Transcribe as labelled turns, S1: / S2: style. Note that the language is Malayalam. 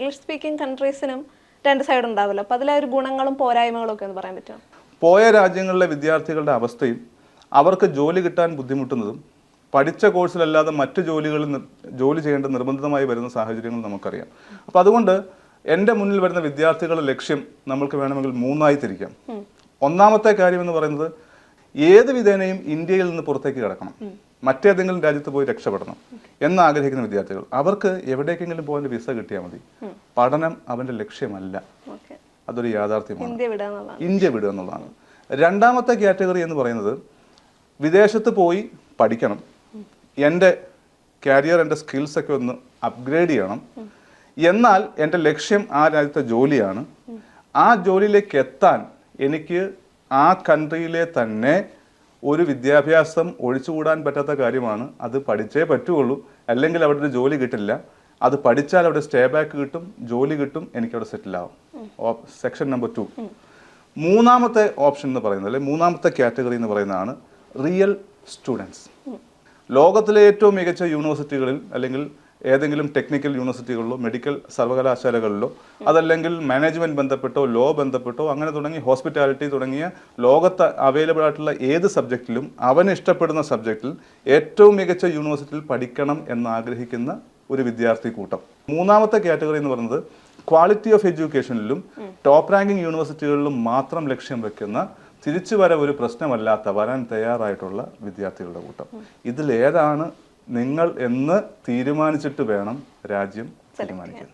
S1: ഇംഗ്ലീഷ് സ്പീക്കിംഗ് കൺട്രീസിനും രണ്ട് സൈഡ് ഉണ്ടാവില്ല. അപ്പോൾ അതിലെ ഒരു ഗുണങ്ങളും പോരായ്മകളും ഒക്കെ ഒന്ന് പറയാൻ പറ്റുമോ?
S2: പോയ രാജ്യങ്ങളിലെ വിദ്യാർത്ഥികളുടെ അവസ്ഥയും അവർക്ക് ജോലി കിട്ടാൻ ബുദ്ധിമുട്ടുന്നതും പഠിച്ച കോഴ്സിലല്ലാതെ മറ്റു ജോലി ചെയ്യേണ്ട നിർബന്ധിതമായി വരുന്ന സാഹചര്യങ്ങൾ നമുക്കറിയാം. അപ്പോൾ അതുകൊണ്ട് എൻ്റെ മുന്നിൽ വരുന്ന വിദ്യാർത്ഥികളുടെ ലക്ഷ്യം നമ്മൾക്ക് വേണമെങ്കിൽ മൂന്നായി തിരിക്കാം. ഒന്നാമത്തെ കാര്യം എന്ന് പറയുന്നത് ഏത് വിധേനയും ഇന്ത്യയിൽ നിന്ന് പുറത്തേക്ക് കിടക്കണം, മറ്റേതെങ്കിലും രാജ്യത്ത് പോയി രക്ഷപ്പെടണം എന്നാഗ്രഹിക്കുന്ന വിദ്യാർത്ഥികൾ, അവർക്ക് എവിടേക്കെങ്കിലും പോകാൻ വിസ കിട്ടിയാൽ മതി. പഠനം അവൻ്റെ ലക്ഷ്യമല്ല, അതൊരു യാഥാർത്ഥ്യമാണ്. ഇന്ത്യ വിടുക എന്നുള്ളതാണ്. രണ്ടാമത്തെ കാറ്റഗറി എന്ന് പറയുന്നത് വിദേശത്ത് പോയി പഠിക്കണം, എൻ്റെ കരിയർ എൻ്റെ സ്കിൽസൊക്കെ ഒന്ന് അപ്ഗ്രേഡ് ചെയ്യണം, എന്നാൽ എൻ്റെ ലക്ഷ്യം ആ രാജ്യത്തെ ജോലിയാണ്. ആ ജോലിയിലേക്ക് എത്താൻ എനിക്ക് ആ കൺട്രിയിലെ തന്നെ ഒരു വിദ്യാഭ്യാസം ഒഴിച്ചുകൂടാൻ പറ്റാത്ത കാര്യമാണ്. അത് പഠിച്ചേ പറ്റുള്ളൂ, അല്ലെങ്കിൽ അവിടെ ഒരു ജോലി കിട്ടില്ല. അത് പഠിച്ചാൽ അവിടെ സ്റ്റേ ബാക്ക് കിട്ടും, ജോലി കിട്ടും, എനിക്കവിടെ സെറ്റിൽ ആവും. Section number 2. മൂന്നാമത്തെ ഓപ്ഷൻ എന്ന് പറയുന്നത്, അല്ലെങ്കിൽ മൂന്നാമത്തെ കാറ്റഗറി എന്ന് പറയുന്നതാണ് റിയൽ സ്റ്റുഡൻസ്. ലോകത്തിലെ ഏറ്റവും മികച്ച യൂണിവേഴ്സിറ്റികളിൽ, അല്ലെങ്കിൽ ഏതെങ്കിലും ടെക്നിക്കൽ യൂണിവേഴ്സിറ്റികളിലോ മെഡിക്കൽ സർവകലാശാലകളിലോ, അതല്ലെങ്കിൽ മാനേജ്മെൻറ്റ് ബന്ധപ്പെട്ടോ ലോ ബന്ധപ്പെട്ടോ അങ്ങനെ തുടങ്ങി ഹോസ്പിറ്റാലിറ്റി തുടങ്ങിയ ലോകത്ത് അവൈലബിൾ ആയിട്ടുള്ള ഏത് സബ്ജക്റ്റിലും അവന് ഇഷ്ടപ്പെടുന്ന സബ്ജക്റ്റിൽ ഏറ്റവും മികച്ച യൂണിവേഴ്സിറ്റിയിൽ പഠിക്കണം എന്നാഗ്രഹിക്കുന്ന ഒരു വിദ്യാർത്ഥി കൂട്ടം. മൂന്നാമത്തെ കാറ്റഗറി എന്ന് പറയുന്നത് ക്വാളിറ്റി ഓഫ് എഡ്യൂക്കേഷനിലും ടോപ്പ് റാങ്കിങ് യൂണിവേഴ്സിറ്റികളിലും മാത്രം ലക്ഷ്യം വെക്കുന്ന, തിരിച്ചു ഒരു പ്രശ്നമല്ലാത്ത, വരാൻ തയ്യാറായിട്ടുള്ള വിദ്യാർത്ഥികളുടെ കൂട്ടം. ഇതിലേതാണ് നിങ്ങൾ എന്ന് തീരുമാനിച്ചിട്ട് വേണം രാജ്യം തീരുമാനിക്കാൻ.